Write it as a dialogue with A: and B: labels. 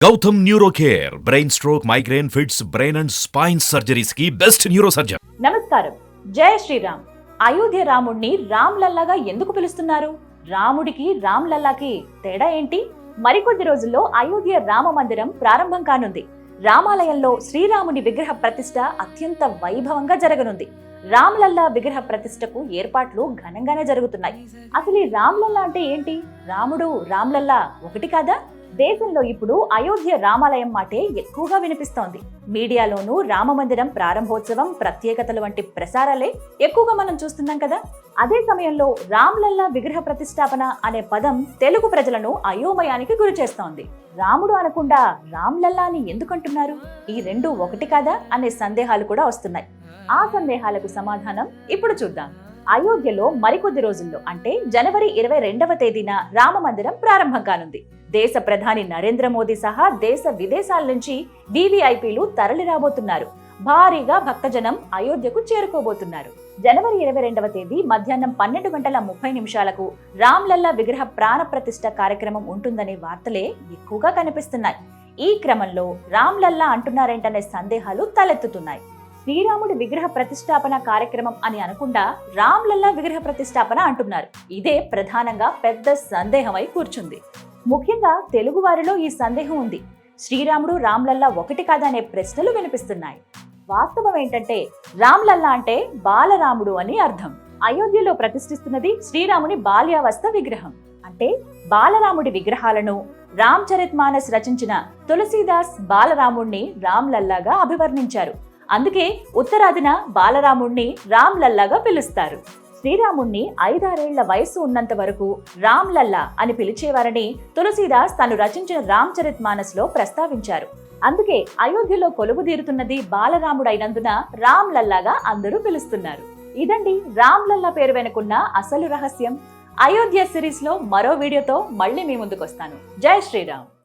A: Gautam neuro care brain stroke migraine fits brain and spine surgeries కి best neurosurgeon.
B: నమస్కారం. జై శ్రీరామ్. అయోధ్య రాముడిని రామ్ లల్లాగా ఎందుకు పిలుస్తున్నారు? రాముడికి రామ్ లల్లాకి తేడా ఏంటి? మరికొద్ది రోజుల్లో అయోధ్య రామ మందిరం ప్రారంభం కానుంది. రామాలయంలో శ్రీరాముని విగ్రహ ప్రతిష్ఠ అత్యంత వైభవంగా జరగనుంది. రామ్ లల్లా విగ్రహ ప్రతిష్టకు ఏర్పాట్లు ఘనంగానే జరుగుతున్నాయి. అసలు ఈ రామ్ లల్లా అంటే ఏంటి? రాముడు రామ్ లల్లా ఒకటి కాదా? దేశంలో ఇప్పుడు అయోధ్య రామాలయం మాటే ఎక్కువగా వినిపిస్తోంది. మీడియాలోనూ రామమందిరం ప్రారంభోత్సవం, ప్రత్యేకతలు వంటి ప్రసారాలే ఎక్కువగా మనం చూస్తున్నాం కదా. అదే సమయంలో రామ్ లల్లా విగ్రహ ప్రతిష్టాపన అనే పదం తెలుగు ప్రజలను అయోమయానికి గురి చేస్తోంది. రాముడు అనకుండా రామ్ లల్లా అని ఎందుకంటున్నారు? ఈ రెండు ఒకటి కాదా అనే సందేహాలు కూడా వస్తున్నాయి. ఆ సందేహాలకు సమాధానం ఇప్పుడు చూద్దాం. అయోధ్యలో మరికొద్ది రోజుల్లో అంటే జనవరి 22వ తేదీన రామ మందిరం ప్రారంభం కానుంది. దేశ ప్రధాని నరేంద్ర మోదీ సహా దేశ విదేశాల నుంచి వివిఐపీలు తరలి రాబోతున్నారు. భారీగా భక్తజనం అయోధ్యకు చేరుకోబోతున్నారు. జనవరి 22వ తేదీ మధ్యాహ్నం 12:30 రామ్ లల్లా విగ్రహ ప్రాణ ప్రతిష్ఠ కార్యక్రమం ఉంటుందనే వార్తలే ఎక్కువగా కనిపిస్తున్నాయి. ఈ క్రమంలో రామ్ లల్లా అంటున్నారేంటనే సందేహాలు తలెత్తుతున్నాయి. శ్రీరాముడి విగ్రహ ప్రతిష్టాపన కార్యక్రమం అని అనకుండా రామ్ లల్లా విగ్రహ ప్రతిష్టాపన అంటున్నారు. ఇదే ప్రధానంగా పెద్ద సందేహమై కూర్చుంది. ముఖ్యంగా తెలుగు వారిలో ఈ సందేహం ఉంది. శ్రీరాముడు రామ్ లల్లా ఒకటి కాదనే ప్రశ్నలు వినిపిస్తున్నాయి. వాస్తవం ఏంటంటే రామ్ లల్లా అంటే బాలరాముడు అని అర్థం. అయోధ్యలో ప్రతిష్ఠిస్తున్నది శ్రీరాముని బాల్యావస్థ విగ్రహం. అంటే బాలరాముడి విగ్రహాలను రామ్చరితమానస్ రచించిన తులసీదాస్ బాలరాముడిని రామ్ లల్లాగా అభివర్ణించారు. అందుకే ఉత్తరాదిన బాలరాముణ్ణి రామ్ లల్లాగా పిలుస్తారు. శ్రీరాముణ్ణి 5-6 ఏళ్ల వయసు ఉన్నంత వరకు రామ్ లల్లా అని పిలిచేవారని తులసీదాస్ తను రచించిన రామ్చరితమానస్ లో ప్రస్తావించారు. అందుకే అయోధ్యలో కొలువుదీరుతున్నది బాలరాముడైనందున రామ్ లల్లాగా అందరూ పిలుస్తున్నారు. ఇదండి రామ్ లల్లా పేరు వెనుకున్న అసలు రహస్యం. అయోధ్య సిరీస్ లో మరో వీడియోతో మళ్ళీ మీ ముందుకు వస్తాను. జై శ్రీరామ్.